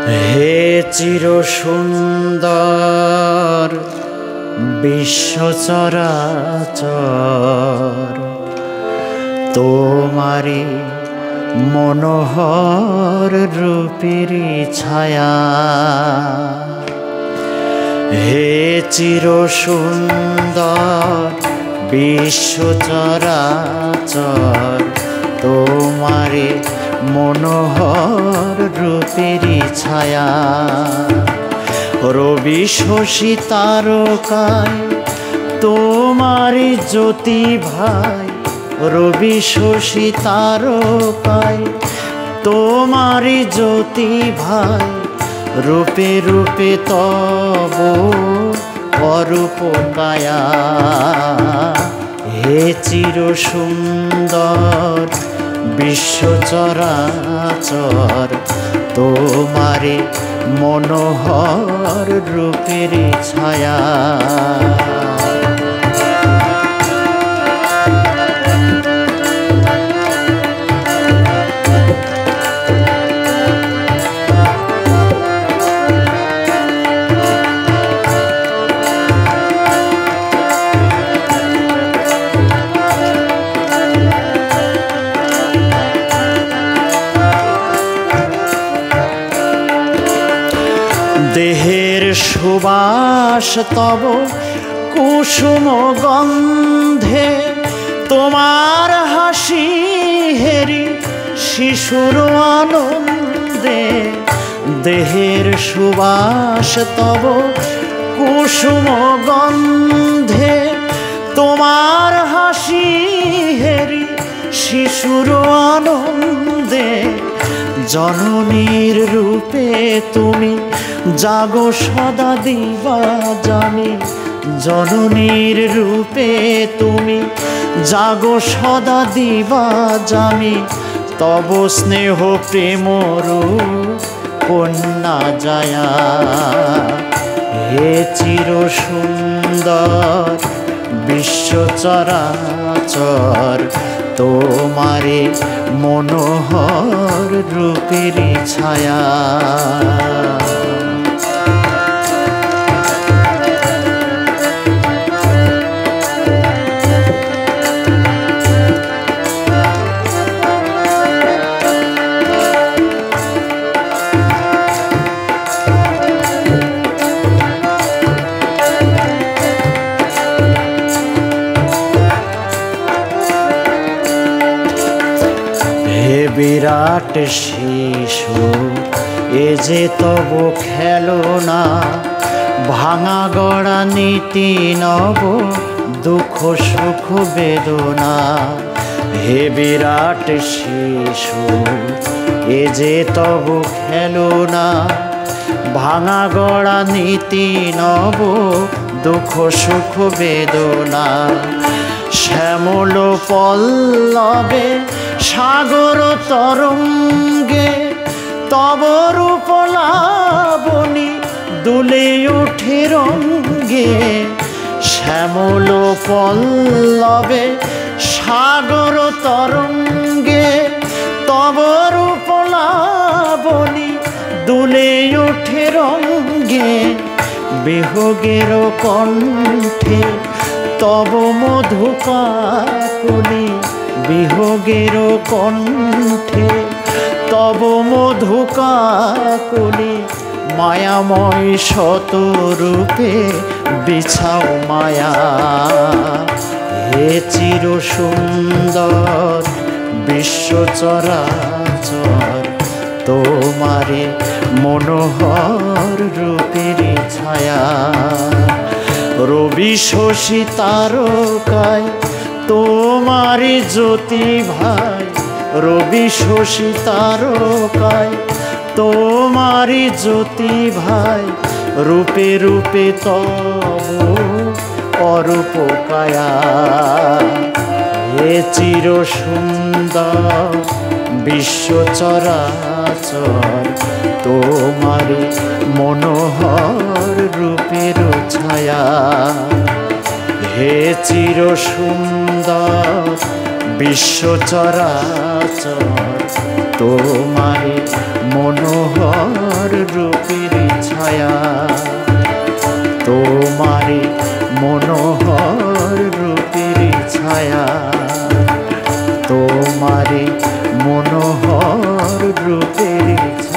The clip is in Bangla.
হে চির সুন্দর বিশ্ব চরাচর, তোমারি মনোহর রূপেরই ছায়া। হে চির সুন্দর বিশ্ব চরাচর, তোমারি মনোহর রূপেরই ছায়া। রবি শশী তারকায় তোমারি জ্যোতি ভাই, রবি শশী তারকায় তোমারি জ্যোতি ভাই, রূপে রূপে তব অরূপ কায়া। হে চির সুন্দর বিশ্ব চরাচর, তোমারে মনোহর রূপের ছায়া। দেহের সুবাস তব কুসুম গন্ধে, তোমার হাসি হেরি শিশুর আনন্দে। দেহের সুবাস তব কুসুম গন্ধে, তোমার হাসি হেরি শিশুর আনন্দে। জননীর রূপে তুমি জাগো সদা দিবা জানি, জননীর রূপে তুমি জাগো সদা দিবা জানি। তব স্নেহ প্রেম রূপ কন্যা জায়া। হে চির সুন্দর বিশ্ব চরাচর, তোমারে মনোহর রূপের ছায়া। বিরাট শিশু এ যে তব খেলনা, ভাঙা গড়া নীতি নব দুঃখ সুখ বেদনা। হে বিরাট শিশু এ যে তব খেলনা, ভাঙা গড়া নীতি নব দুঃখ সুখ বেদনা। শ্যামল পল্লবে সাগর তরঙ্গে, তব রূপ লাবণী দুলে ওঠে রঙ্গে। শ্যামল পল্লবে সাগর তরঙ্গে, তব রূপ লাবণী দুলে ওঠে রঙ্গে। বিয়োগের কণ্ঠে তব মধু কাকলি, বিয়োগের কণ্ঠে তব মধু কাকলি। মায়াময় শতরূপে বিছাও মায়া। হে চির সুন্দর বিশ্ব চরাচর, তোমারে মনোহর রূপের ছায়া। রবি শশী তারকায় তোমারি জ্যোতি ভাই, রবি শশী তারকায় তোমারি জ্যোতি ভাই, রূপে রূপে তব অরূপ কায়া। হে চির সুন্দর বিশ্ব চরাচর, তোমারি মনোহর রূপের ছায়া। হে চির সুন্দর বিশ্ব চরাচর, তোমারে মনোহর রূপের ছায়া, তোমারে মনোহর রূপের ছায়া, তোমারে মনোহর রূপের ছায়া।